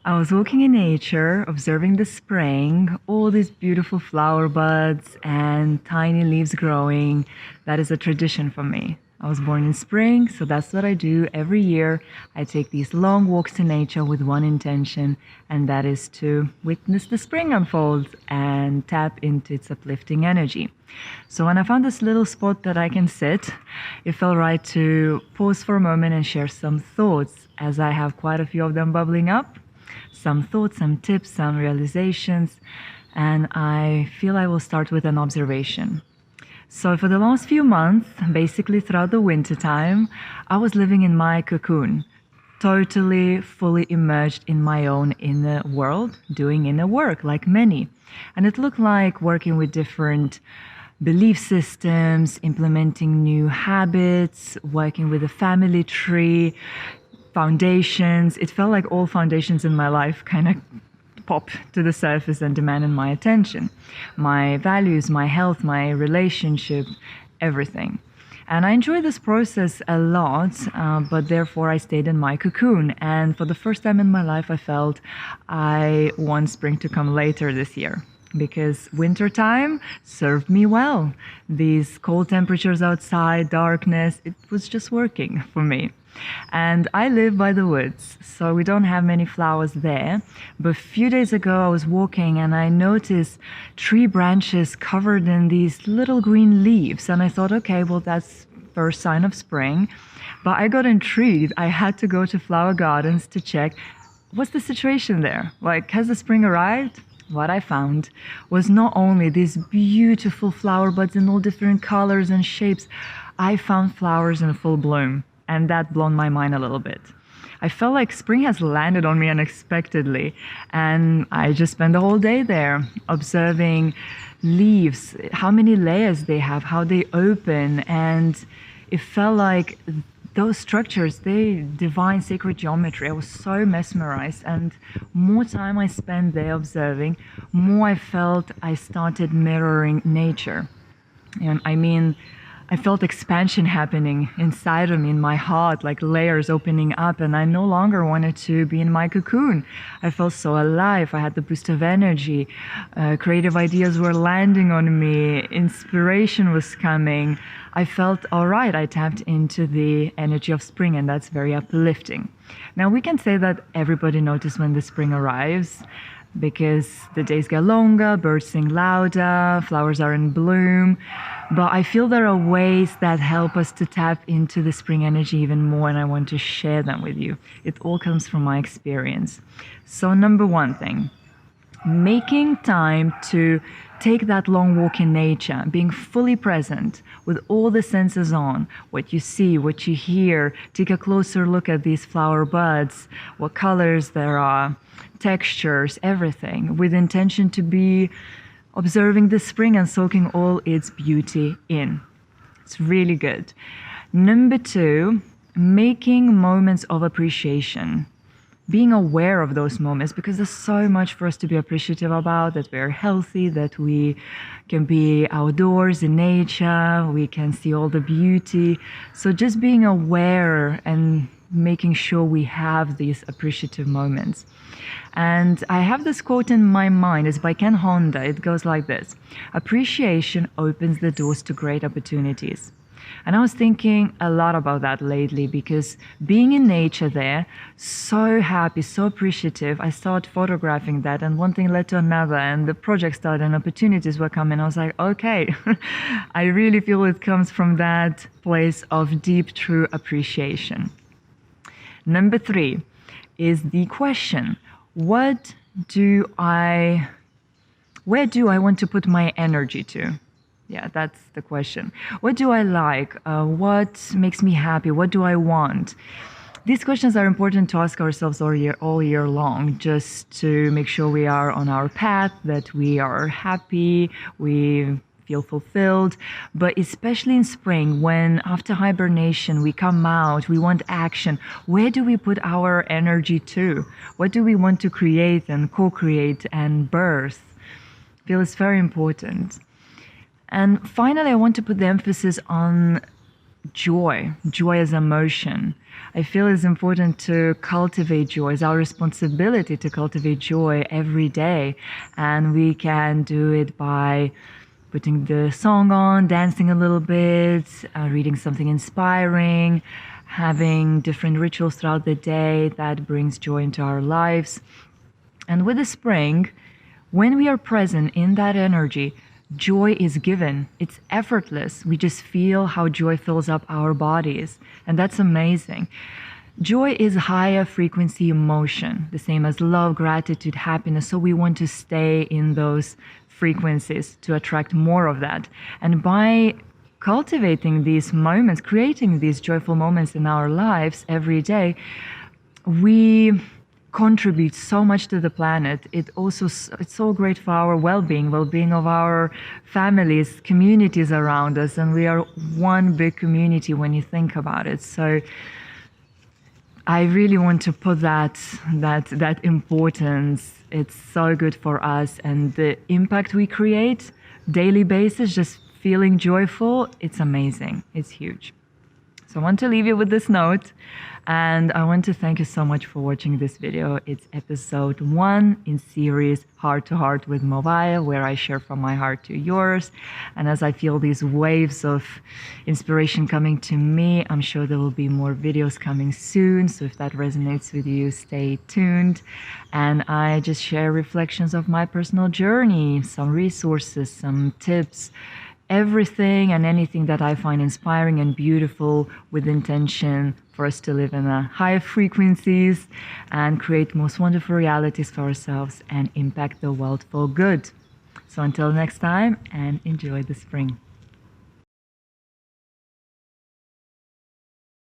I was walking in nature, observing the spring, all these beautiful flower buds and tiny leaves growing. That is a tradition for me. I was born in spring, so that's what I do every year. I take these long walks in nature with one intention, and that is to witness the spring unfold and tap into its uplifting energy. So when I found this little spot that I can sit, it felt right to pause for a moment and share some thoughts, as I have quite a few of them bubbling up. Some thoughts, some tips, some realizations, and I feel I will start with an observation. So for the last few months, basically throughout the winter time, I was living in my cocoon, totally, fully immersed in my own inner world, doing inner work like many. And it looked like working with different belief systems, implementing new habits, working with a family tree, foundations. It felt like all foundations in my life kind of pop to the surface and demanded my attention. My values, my health, my relationship, everything. And I enjoyed this process a lot, but therefore I stayed in my cocoon. And for the first time in my life, I felt I want spring to come later this year, because winter time served me well. These cold temperatures outside, darkness, it was just working for me. And I live by the woods, so we don't have many flowers there. But a few days ago, I was walking and I noticed tree branches covered in these little green leaves. And I thought, okay, well, that's first sign of spring. But I got intrigued. I had to go to flower gardens to check, what's the situation there? Like, has the spring arrived? What I found was not only these beautiful flower buds in all different colors and shapes, I found flowers in full bloom. And that blown my mind a little bit. I felt like spring has landed on me unexpectedly. And I just spent the whole day there observing leaves, how many layers they have, how they open. And it felt like those structures, they divine sacred geometry. I was so mesmerized. And more time I spent there observing, more I felt I started mirroring nature. And I felt expansion happening inside of me, in my heart, like layers opening up, and I no longer wanted to be in my cocoon. I felt so alive. I had the boost of energy. Creative ideas were landing on me. Inspiration was coming. I felt all right. I tapped into the energy of spring, and that's very uplifting. Now, we can say that everybody notices when the spring arrives, because the days get longer, birds sing louder, flowers are in bloom. But I feel there are ways that help us to tap into the spring energy even more, and I want to share them with you. It all comes from my experience. So number one thing, making time to take that long walk in nature, being fully present with all the senses on, what you see, what you hear, take a closer look at these flower buds, what colors there are, textures, everything, with intention to be observing the spring and soaking all its beauty in. It's really good. Number two, making moments of appreciation. Being aware of those moments, because there's so much for us to be appreciative about, that we're healthy, that we can be outdoors in nature, we can see all the beauty. So just being aware and making sure we have these appreciative moments. And I have this quote in my mind. It's by Ken Honda. It goes like this: appreciation opens the doors to great opportunities. And I was thinking a lot about that lately, because being in nature there, so happy, so appreciative, I started photographing that, and one thing led to another, and the project started and opportunities were coming. I was like, okay, I really feel it comes from that place of deep, true appreciation. Number three is the question, where do I want to put my energy to? Yeah, that's the question. What do I like? What makes me happy? What do I want? These questions are important to ask ourselves all year long, just to make sure we are on our path, that we are happy, we feel fulfilled. But especially in spring, when after hibernation we come out, we want action. Where do we put our energy to? What do we want to create and co-create and birth? I feel it's very important. And finally, I want to put the emphasis on joy as emotion. I feel it's important to cultivate joy. It's our responsibility to cultivate joy every day. And we can do it by putting the song on, dancing a little bit, reading something inspiring, having different rituals throughout the day that brings joy into our lives. And with the spring, when we are present in that energy, joy is given. It's effortless. We just feel how joy fills up our bodies. And that's amazing. Joy is higher frequency emotion, the same as love, gratitude, happiness. So we want to stay in those frequencies to attract more of that. And by cultivating these moments, creating these joyful moments in our lives every day, we contribute so much to the planet. It's so great for our well-being of our families, communities around us, and we are one big community when you think about it. So I really want to put that importance. It's so good for us, and the impact we create daily basis, just feeling joyful, it's amazing. It's huge. So I want to leave you with this note, and I want to thank you so much for watching this video. It's episode 1 in series Heart to Heart with Movaya, where I share from my heart to yours. And as I feel these waves of inspiration coming to me, I'm sure there will be more videos coming soon. So if that resonates with you, stay tuned. And I just share reflections of my personal journey, some resources, some tips, everything and anything that I find inspiring and beautiful, with intention for us to live in a higher frequencies and create most wonderful realities for ourselves and impact the world for good. So until next time, and enjoy the spring.